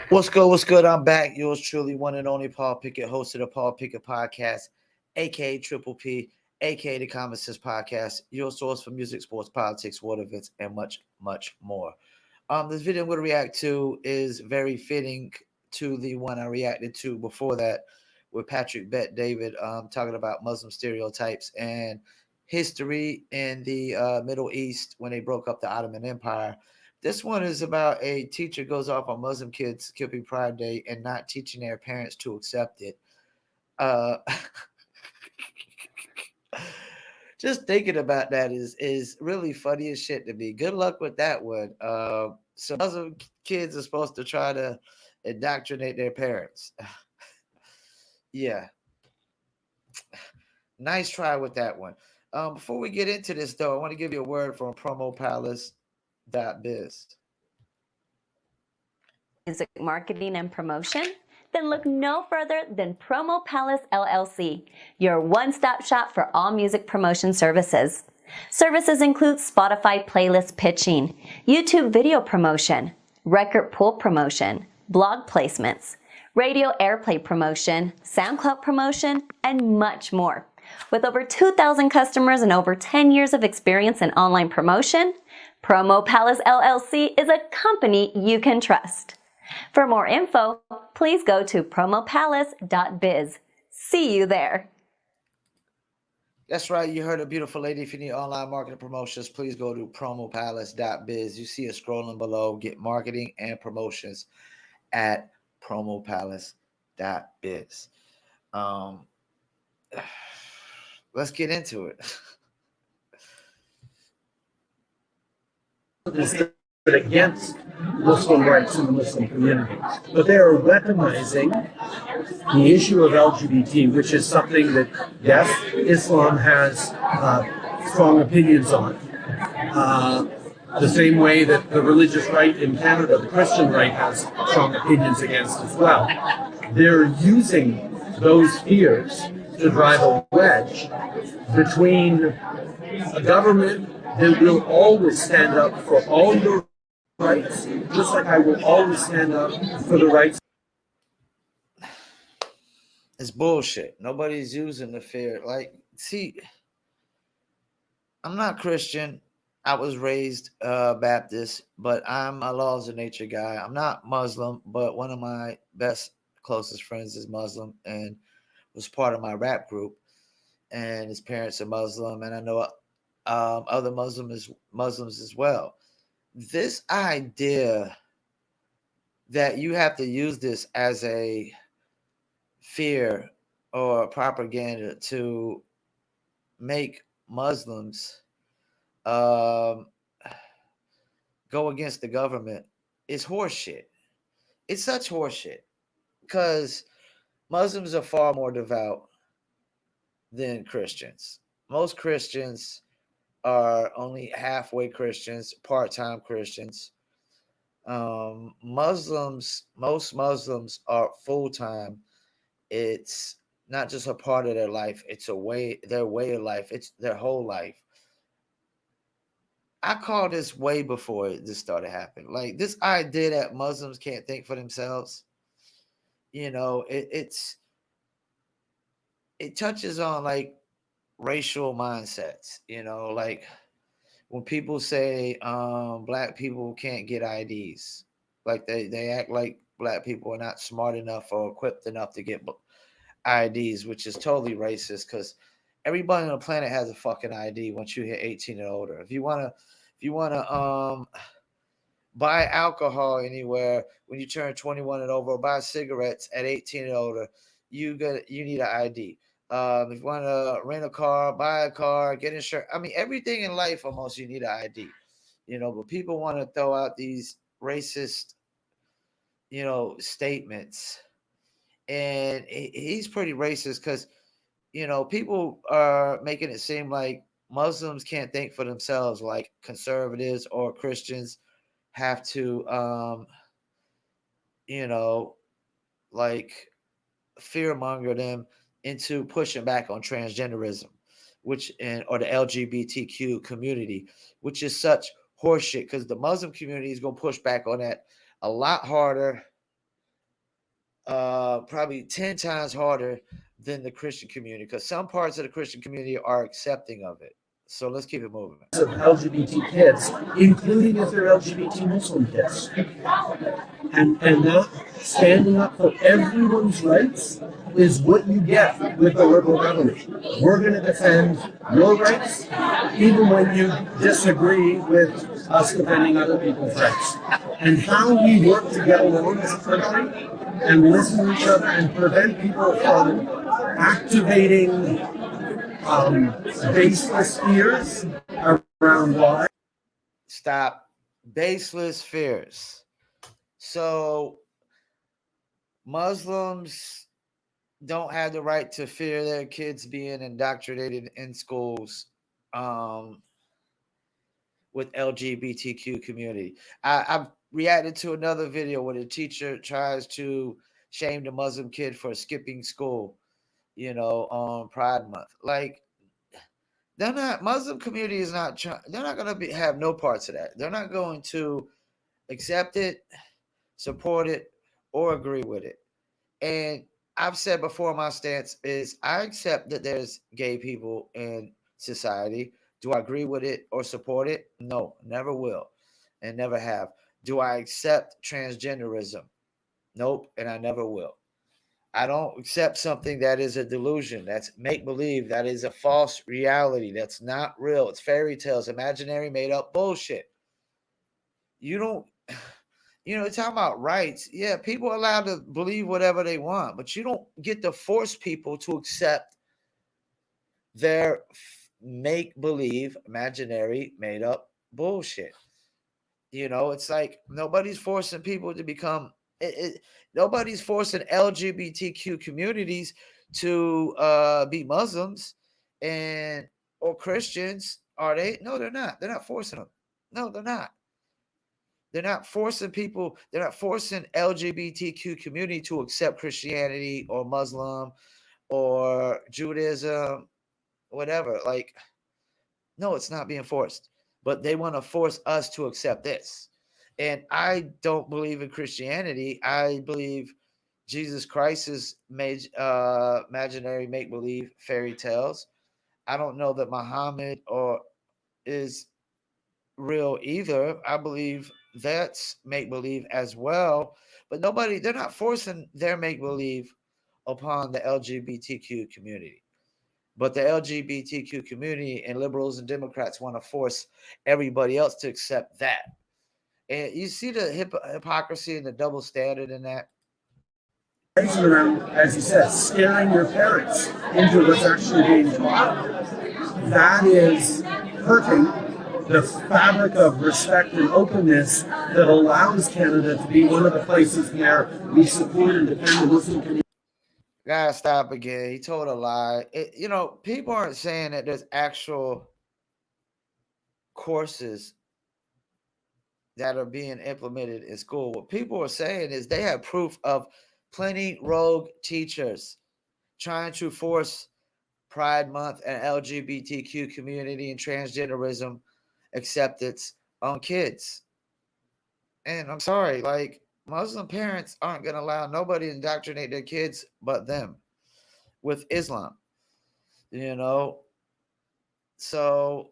What's good? What's good? I'm back. Yours truly, one and only Paul Pickett, host of the Paul Pickett Podcast, aka Triple P, aka the Common Sense Podcast, your source for music, sports, politics, world events, and much, much more. This video I'm going to react to is very fitting to the one I reacted to before that with Patrick Bet David talking about Muslim stereotypes and history in the Middle East when they broke up the Ottoman Empire. This one is about a teacher goes off on Muslim kids skipping Pride Day and not teaching their parents to accept it. Uh, just thinking about that is really funny as shit to me. Good luck with that one. So Muslim kids are supposed to try to indoctrinate their parents. Yeah, nice try with that one. Before we get into this, though, I want to give you a word from promopalace.biz. Music marketing and promotion? Then look no further than Promo Palace LLC, your one-stop shop for all music promotion services. Services include Spotify playlist pitching, YouTube video promotion, record pool promotion, blog placements, radio airplay promotion, SoundCloud promotion, and much more. With over 2,000 customers and over 10 years of experience in online promotion, Promo Palace LLC is a company you can trust. For more info, please go to promopalace.biz. See you there. That's right. You heard a beautiful lady. If you need online marketing promotions, please go to promopalace.biz. You see it scrolling below. Get marketing and promotions at promopalace.biz. Um, let's get into it. Is against Muslim rights in the Muslim community. But they are weaponizing the issue of LGBT, which is something that, yes, Islam has strong opinions on. The same way that the religious right in Canada, the Christian right, has strong opinions against as well. They're using those fears to drive a wedge between a government that will always stand up for all your rights, just like I will always stand up for the rights. It's bullshit. Nobody's using the fear. Like, see, I'm not Christian. I was raised Baptist, but I'm a laws of nature guy. I'm not Muslim, but one of my best closest friends is Muslim and was part of my rap group. And his parents are Muslim, and I know other Muslims as well. This idea that you have to use this as a fear or propaganda to make Muslims um, go against the government is horseshit. It's such horseshit because Muslims are far more devout than Christians. Most Christians are only halfway Christians, part-time Christians. Most Muslims are full-time. It's not just a part of their life; it's their way of life. It's their whole life. I call this way before this started happening. Like this idea that Muslims can't think for themselves. It touches on like racial mindsets. Like when people say black people can't get IDs, like they act like black people are not smart enough or equipped enough to get IDs, which is totally racist because everybody on the planet has a fucking ID once you hit 18 and older. If you wanna buy alcohol anywhere when you turn 21 and over, or buy cigarettes at 18 and older, you need an ID. If you want to rent a car, buy a car, get insurance. I mean, everything in life almost you need an ID. But people want to throw out these racist, statements, and he's pretty racist because people are making it seem like Muslims can't think for themselves, like conservatives or Christians have to, you know, like fearmonger them into pushing back on transgenderism, or the LGBTQ community, which is such horseshit because the Muslim community is going to push back on that a lot harder probably 10 times harder than the Christian community, because some parts of the Christian community are accepting of it. So let's keep it moving. Of LGBT kids, including if they're LGBT Muslim kids. And not standing up for everyone's rights is what you get with the liberal government. We're going to defend your rights even when you disagree with us defending other people's rights. And how we work to get along as a country and listen to each other and prevent people from activating baseless fears around why. Stop baseless fears. So Muslims don't have the right to fear their kids being indoctrinated in schools with LGBTQ community. I've reacted to another video where the teacher tries to shame the Muslim kid for skipping school, on Pride Month. Like, they're not, Muslim community is not trying, they're not going to have no parts of that. They're not going to accept it, support it, or agree with it. And I've said before, my stance is I accept that there's gay people in society. Do I agree with it or support it? No, never will and never have. Do I accept transgenderism? Nope, and I never will. I don't accept something that is a delusion, that's make believe, that is a false reality, that's not real. It's fairy tales, imaginary, made up bullshit. You don't, talking about rights. Yeah, people are allowed to believe whatever they want, but you don't get to force people to accept their make believe, imaginary, made up bullshit. It's like nobody's forcing people to become nobody's forcing LGBTQ communities to be Muslims and or Christians. Are they? No, they're not. They're not forcing them. No, they're not. They're not forcing people. They're not forcing LGBTQ community to accept Christianity or Muslim or Judaism, whatever. Like, no, it's not being forced. But they want to force us to accept this. And I don't believe in Christianity. I believe Jesus Christ is imaginary make believe fairy tales. I don't know that Muhammad or is real either. I believe that's make believe as well. But they're not forcing their make believe upon the LGBTQ community. But the LGBTQ community and liberals and Democrats want to force everybody else to accept that. And you see the hypocrisy and the double standard in that. Around, as you said, scaring your parents into what's actually being taught. That is hurting the fabric of respect and openness that allows Canada to be one of the places where we support and defend the Muslim community. Gotta stop again. He told a lie. People aren't saying that there's actual courses that are being implemented in school. What people are saying is they have proof of plenty rogue teachers trying to force Pride Month and LGBTQ community and transgenderism acceptance on kids. And I'm sorry, like, Muslim parents aren't going to allow nobody to indoctrinate their kids but them with Islam, you know? So,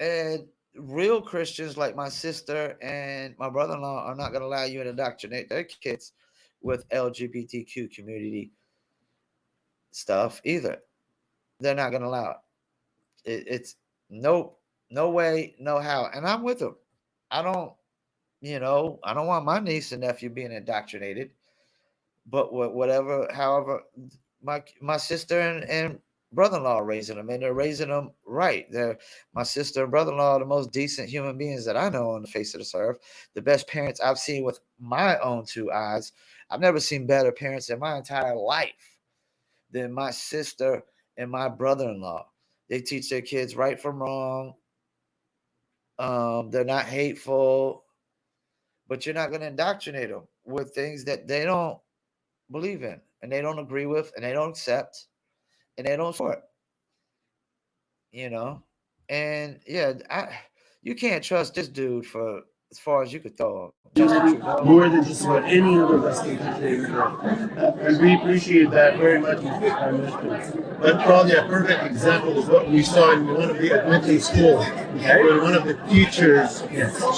and real Christians like my sister and my brother in law are not going to allow you to indoctrinate their kids with LGBTQ community stuff either. They're not going to allow it's nope, no way, no how. And I'm with them. I don't, I don't want my niece and nephew being indoctrinated. But whatever, however, my sister and brother-in-law are raising them, and they're raising them right. They're my sister and brother-in-law are the most decent human beings that I know on the face of this earth. The best parents I've seen with my own two eyes. I've never seen better parents in my entire life than my sister and my brother-in-law. They teach their kids right from wrong. They're not hateful, but you're not going to indoctrinate them with things that they don't believe in and they don't agree with and they don't accept and they don't support. And yeah, you can't trust this dude for as far as you could throw them. Justin Trudeau. More than just about any other Western country in the world. And we appreciate that very much, Prime Minister. That's probably a perfect example of what we saw in one of the elementary schools, where one of the teachers,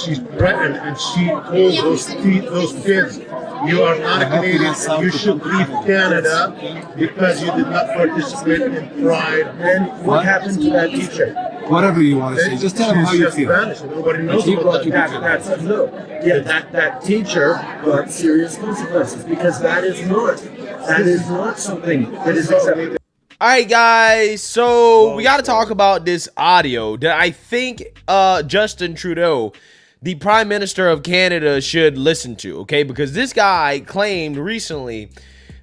she threatened and she told those kids, "You are not a Canadian and you should leave Canada because you did not participate in Pride." And what happened to that teacher? Whatever you want to say, just tell them how you feel. Spanish, and nobody knows about that. That teacher got serious consequences because that is not something that is acceptable. All right, guys. So we got to talk about this audio that I think Justin Trudeau, the Prime Minister of Canada, should listen to. Okay, because this guy claimed recently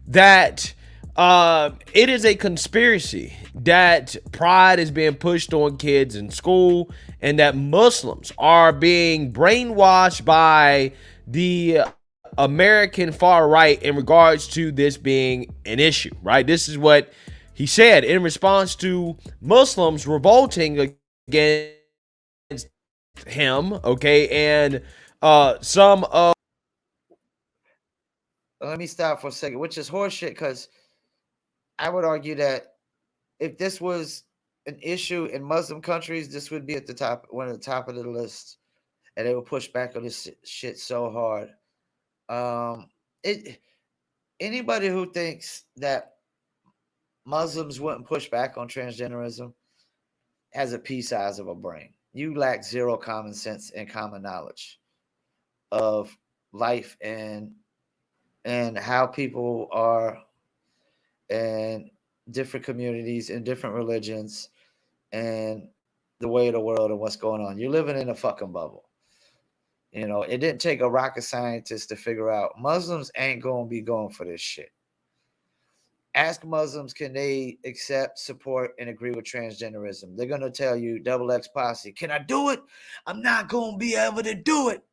that it is a conspiracy that pride is being pushed on kids in school and that Muslims are being brainwashed by the American far right in regards to this being an issue, right? This is what he said in response to Muslims revolting against him, okay, and some of... Let me stop for a second, which is horseshit, because I would argue that if this was an issue in Muslim countries, this would be at the top, one of the top of the list, and they would push back on this shit so hard. Anybody who thinks that Muslims wouldn't push back on transgenderism has a pea size of a brain. You lack zero common sense and common knowledge of life and how people are and different communities and different religions and the way of the world and what's going on. You're living in a fucking bubble. You know, it didn't take a rocket scientist to figure out Muslims ain't going to be going for this shit. Ask Muslims, can they accept, support, and agree with transgenderism? They're going to tell you, double X posse, can I do it? I'm not going to be able to do it.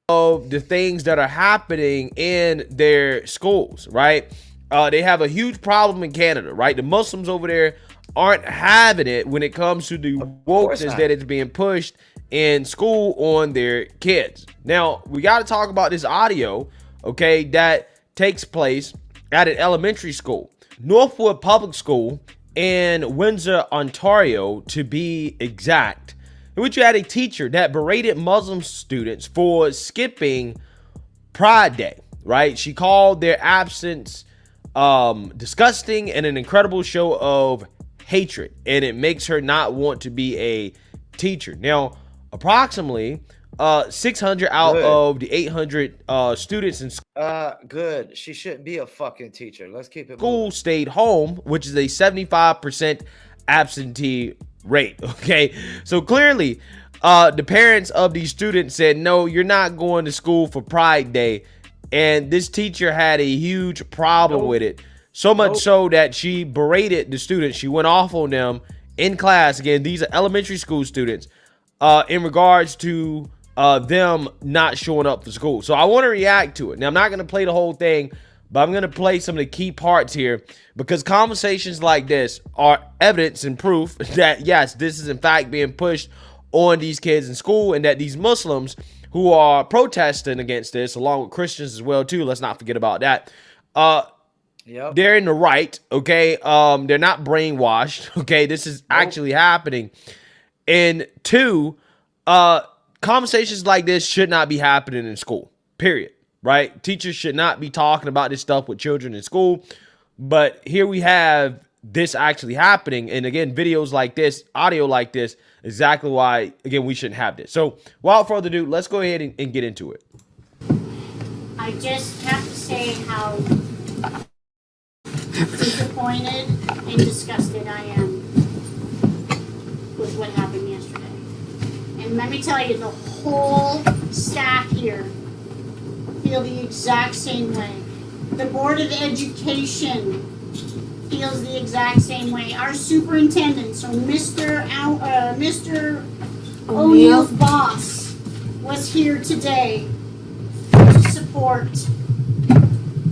Of the things that are happening in their schools, right? They have a huge problem in Canada, right? The Muslims over there aren't having it when it comes to the wokeness that is being pushed in school on their kids. Now, we got to talk about this audio, okay, that takes place at an elementary school, Northwood Public School in Windsor, Ontario, to be exact, in which you had a teacher that berated Muslim students for skipping Pride Day, right? She called their absence disgusting and an incredible show of hatred, and it makes her not want to be a teacher. Now, approximately 600 out of the 800 students in good. She shouldn't be a fucking teacher. Let's keep it school moving. Stayed home, which is a 75% absentee rate. Okay, so clearly the parents of these students said, no, you're not going to school for Pride Day, and this teacher had a huge problem with it, so much so that she berated the students. She went off on them in class. Again, these are elementary school students in regards to them not showing up for school. So I want to react to it. Now, I'm not going to play the whole thing, but I'm going to play some of the key parts here, because conversations like this are evidence and proof that, yes, this is in fact being pushed on these kids in school, and that these Muslims who are protesting against this, along with Christians as well too, let's not forget about that, they're in the right, okay? They're not brainwashed, okay? This is actually happening. And two, conversations like this should not be happening in school, period, right? Teachers should not be talking about this stuff with children in school. But here we have this actually happening. And again, videos like this, audio like this, exactly why, again, we shouldn't have this. So without further ado, let's go ahead and get into it. I just have to say how disappointed and disgusted I am with what happened yesterday. And let me tell you, the whole staff here feel the exact same way. The Board of Education feels the exact same way. Our superintendent, so Mr. O'Neill's boss, was here today to support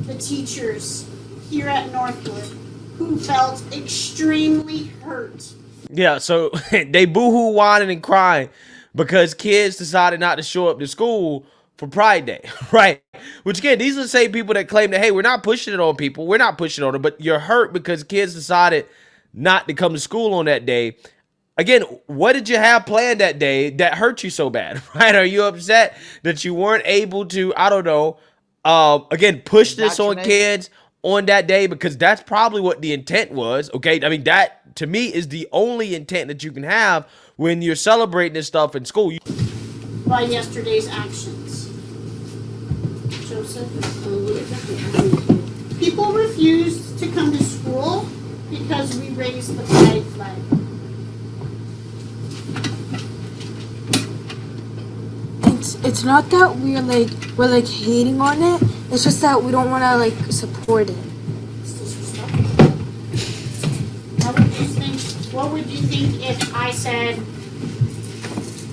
the teachers here at Northwood who felt extremely hurt. Yeah, so they boohoo, whining, and crying because kids decided not to show up to school for Pride Day, right? Which again, these are the same people that claim that, hey, we're not pushing it on people. We're not pushing it on them, but you're hurt because kids decided not to come to school on that day. Again, what did you have planned that day that hurt you so bad, right? Are you upset that you weren't able to, I don't know, again, push this on kids on that day? Because that's probably what the intent was, okay? I mean, that, to me, is the only intent that you can have when you're celebrating this stuff in school. By yesterday's actions. Joseph? People refused to come to school because we raised the pride flag. It's not that we're like hating on it. It's just that we don't want to like support it. It's disrespectful. What would you think if I said,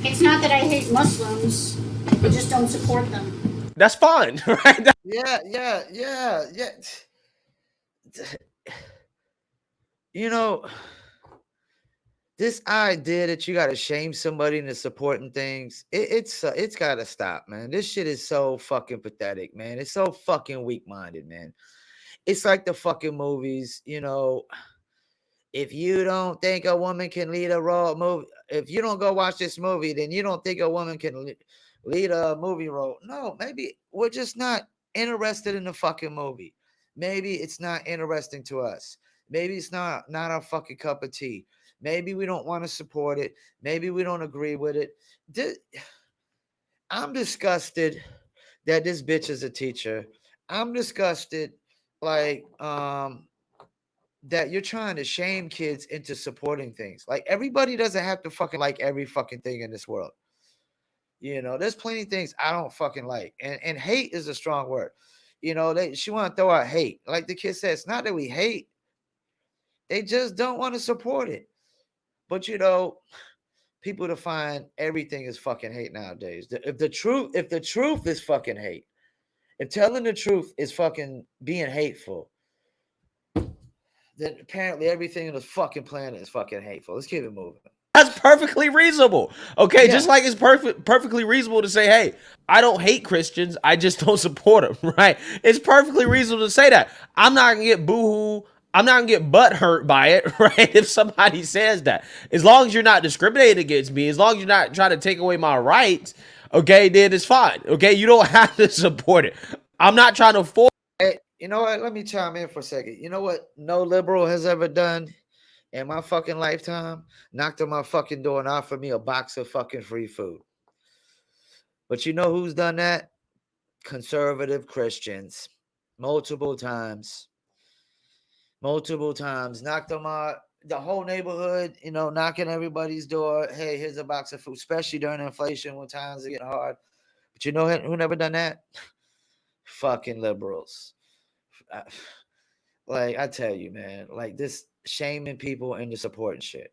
it's not that I hate Muslims, I just don't support them? That's fine, right? Yeah. You know, this idea that you gotta shame somebody into supporting things, it's gotta stop, man. This shit is so fucking pathetic, man. It's so fucking weak-minded, man. It's like the fucking movies, you know. If you don't think a woman can lead a role movie, if you don't go watch this movie, then you don't think a woman can lead a movie role. No, maybe we're just not interested in the fucking movie. Maybe it's not interesting to us. Maybe it's not our fucking cup of tea. Maybe we don't want to support it. Maybe we don't agree with it. I'm disgusted that this bitch is a teacher. I'm disgusted, like, that you're trying to shame kids into supporting things. Like, everybody doesn't have to fucking like every fucking thing in this world. You know, there's plenty of things I don't fucking like. And hate is a strong word. You know, she want to throw out hate. Like the kid said, it's not that we hate. They just don't want to support it. But, you know, people define everything as fucking hate nowadays. If the truth is fucking hate, if telling the truth is fucking being hateful, then apparently everything on this fucking planet is fucking hateful. Let's keep it moving. That's perfectly reasonable. Okay, yeah. Just like it's perfectly reasonable to say, hey, I don't hate Christians, I just don't support them, right? It's perfectly reasonable to say that. I'm not going to get boohoo. I'm not going to get butt hurt by it, right? If somebody says that. As long as you're not discriminating against me, as long as you're not trying to take away my rights, okay, then it's fine. Okay, you don't have to support it. I'm not trying to force. Hey, you know what? Let me chime in for a second. You know what no liberal has ever done in my fucking lifetime? Knocked on my fucking door and offered me a box of fucking free food. But you know who's done that? Conservative Christians. Multiple times. Knocked on the whole neighborhood, you know, knocking everybody's door. Hey, here's a box of food, especially during inflation when times are getting hard. But you know who never done that? Fucking liberals. Like, I tell you, man, like this shaming people into supporting shit.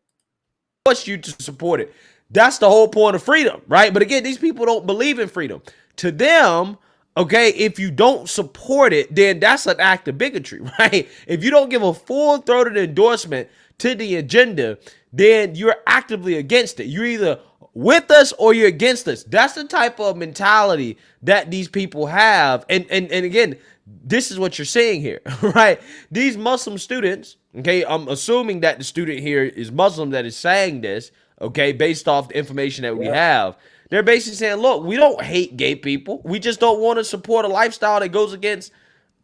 Force you to support it. That's the whole point of freedom, right? But again, these people don't believe in freedom. To them, okay, if you don't support it, then that's an act of bigotry, right? If you don't give a full-throated endorsement to the agenda, then you're actively against it. You're either with us or you're against us. That's the type of mentality that these people have. And again, this is what you're saying here, right? These Muslim students, okay, I'm assuming that the student here is Muslim that is saying this, okay, based off the information that we have. They're basically saying, look, we don't hate gay people. We just don't want to support a lifestyle that goes against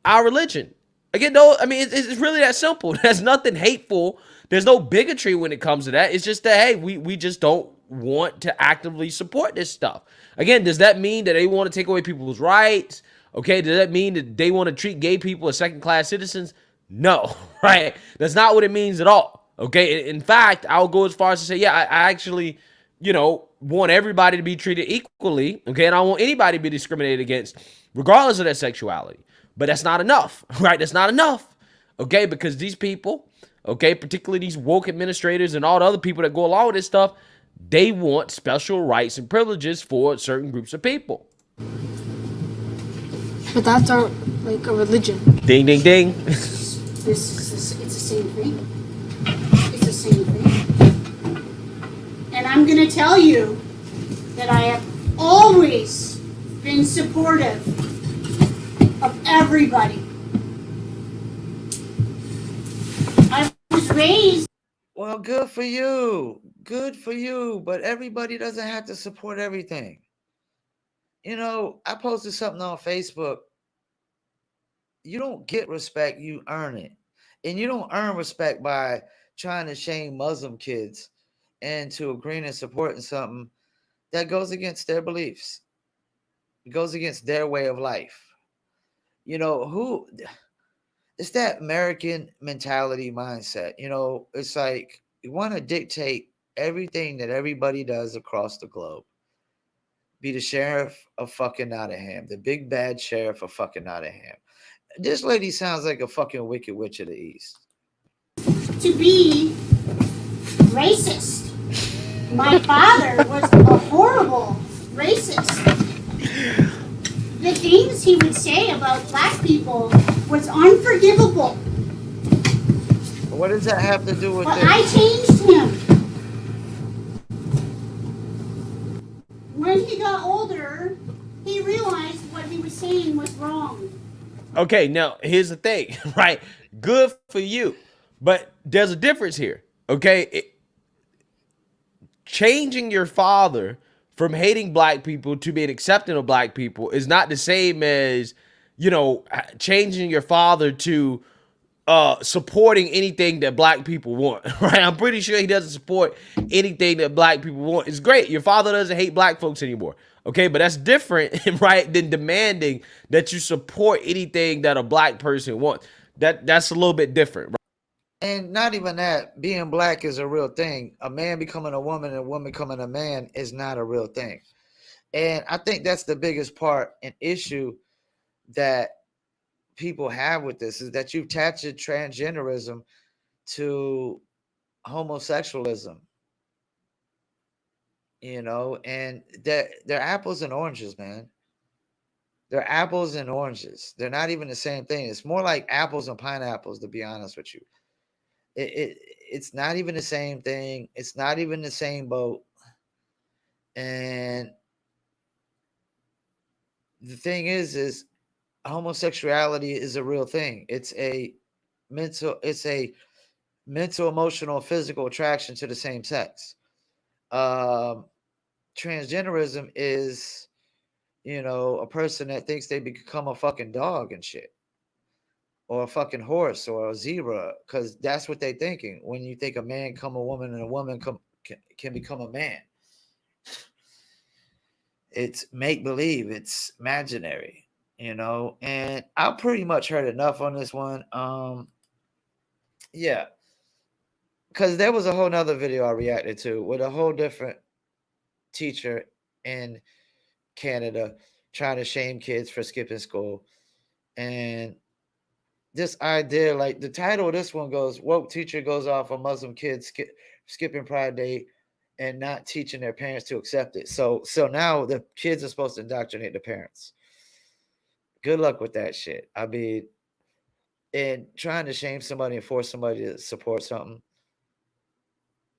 our religion. Again, though, I mean, it's really that simple. There's nothing hateful. There's no bigotry when it comes to that. It's just that, hey, we just don't want to actively support this stuff. Again, does that mean that they want to take away people's rights? Okay, does that mean that they want to treat gay people as second-class citizens? No, right? That's not what it means at all. Okay, in fact, I'll go as far as to say, yeah, I actually, you know, want everybody to be treated equally, okay? And I want anybody to be discriminated against, regardless of their sexuality. But that's not enough, right? That's not enough, okay? Because these people, okay, particularly these woke administrators and all the other people that go along with this stuff, they want special rights and privileges for certain groups of people. But that's our, like, a religion. Ding, ding, ding. It's the same thing. It's the same thing. And I'm going to tell you that I have always been supportive of everybody. I was raised. Well, good for you. Good for you. But everybody doesn't have to support everything. You know, I posted something on Facebook. You don't get respect, you earn it. And you don't earn respect by trying to shame Muslim kids into agreeing and supporting something that goes against their beliefs. It goes against their way of life. You know, who it's that American mentality mindset. You know, it's like you want to dictate everything that everybody does across the globe. Be the sheriff of fucking Nottingham, the big bad sheriff of fucking Nottingham. This lady sounds like a fucking wicked witch of the east. To be racist. My father was a horrible racist. The things he would say about black people was unforgivable. What does that have to do with But this? I changed him. When he got older, he realized what he was saying was wrong. Okay, now here's the thing, right? Good for you. But there's a difference here, okay? Changing your father from hating black people to being accepting of black people is not the same as, you know, changing your father to supporting anything that black people want, right? I'm pretty sure he doesn't support anything that black people want. It's great. Your father doesn't hate black folks anymore. Okay, but that's different, right, than demanding that you support anything that a black person wants. That's a little bit different, right? And not even that, being black is a real thing. A man becoming a woman and a woman becoming a man is not a real thing. And I think that's the biggest part and issue that people have with this is that you attach transgenderism to homosexualism, you know, and they're apples and oranges, man. They're apples and oranges. They're not even the same thing. It's more like apples and pineapples, to be honest with you. It's not even the same thing. It's not even the same boat. And the thing is homosexuality is a real thing. It's a mental, emotional, physical attraction to the same sex. Um, Transgenderism is, you know, a person that thinks they become a fucking dog and shit, or a fucking horse or a zebra, because that's what they're thinking when you think a man come a woman and a woman can become a man. It's make believe, it's imaginary, you know. And I pretty much heard enough on this one. Yeah, because there was a whole nother video I reacted to with a whole different teacher in Canada trying to shame kids for skipping school. And this idea, like the title of this one goes, "Woke teacher goes off on Muslim kids skipping Pride Day and not teaching their parents to accept it." So now the kids are supposed to indoctrinate the parents. Good luck with that shit. I mean, and trying to shame somebody and force somebody to support something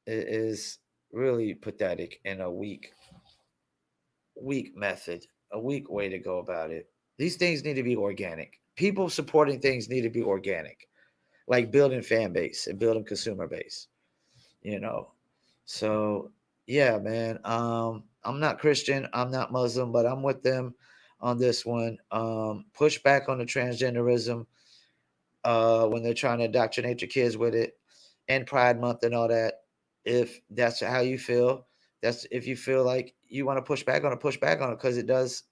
is really pathetic and a weak method, a weak way to go about it. These things need to be organic. People supporting things need to be organic, like building fan base and building consumer base, you know. So yeah, man. I'm not Christian, I'm not Muslim, but I'm with them on this one. Push back on the transgenderism when they're trying to indoctrinate your kids with it, and Pride Month and all that. If that's how you feel, that's if you feel like you want to push back on it because it does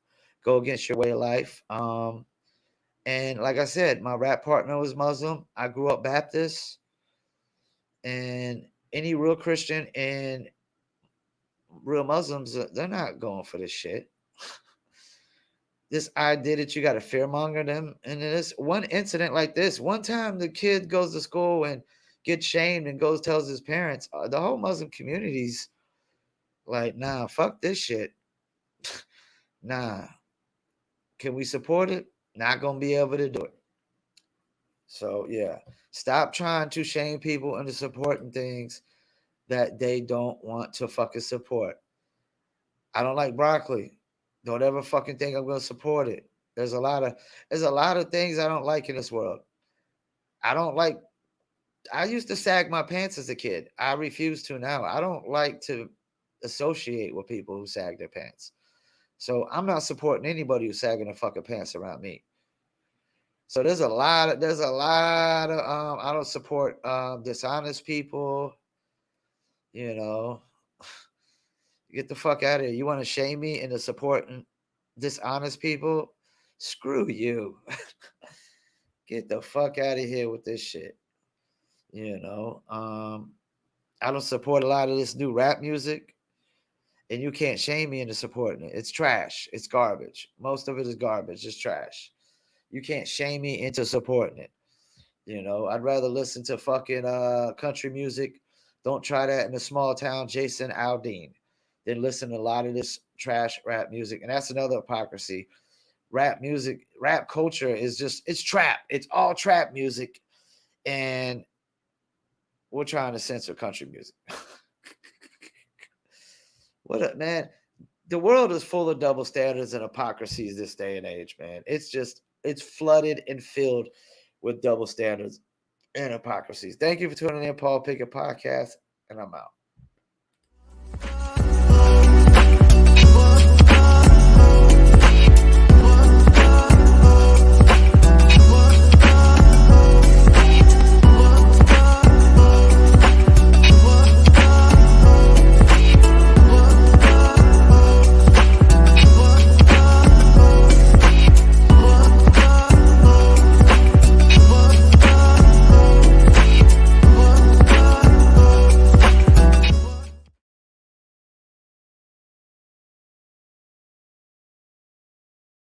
go against your way of life. And like I said, my rap partner was Muslim. I grew up Baptist, and any real Christian and real Muslims, they're not going for this shit. This idea that you got to fearmonger them. And this one incident like this, one time the kid goes to school and gets shamed and goes tells his parents, the whole Muslim community's like, nah, fuck this shit. Nah, can we support it? Not gonna be able to do it. So yeah, stop trying to shame people into supporting things that they don't want to fucking support. I don't like broccoli. Don't ever fucking think I'm gonna support it. There's a lot of things I don't like in this world. I don't like I used to sag my pants as a kid. I refuse to now. I don't like to associate with people who sag their pants. So I'm not supporting anybody who's sagging their fucking pants around me. So there's a lot of I don't support dishonest people, you know. Get the fuck out of here. You want to shame me into supporting dishonest people? Screw you. Get the fuck out of here with this shit. You know. I don't support a lot of this new rap music, and you can't shame me into supporting it. It's trash. It's garbage. Most of it is garbage. It's trash. You can't shame me into supporting it. You know, I'd rather listen to fucking country music. Don't try that in a small town, Jason Aldean. Than listen to a lot of this trash rap music. And that's another hypocrisy. Rap music, rap culture is it's trap. It's all trap music. And we're trying to censor country music. What a man. The world is full of double standards and hypocrisies this day and age, man. It's flooded and filled with double standards and hypocrisies. Thank you for tuning in, Paul Pickett Podcast, and I'm out.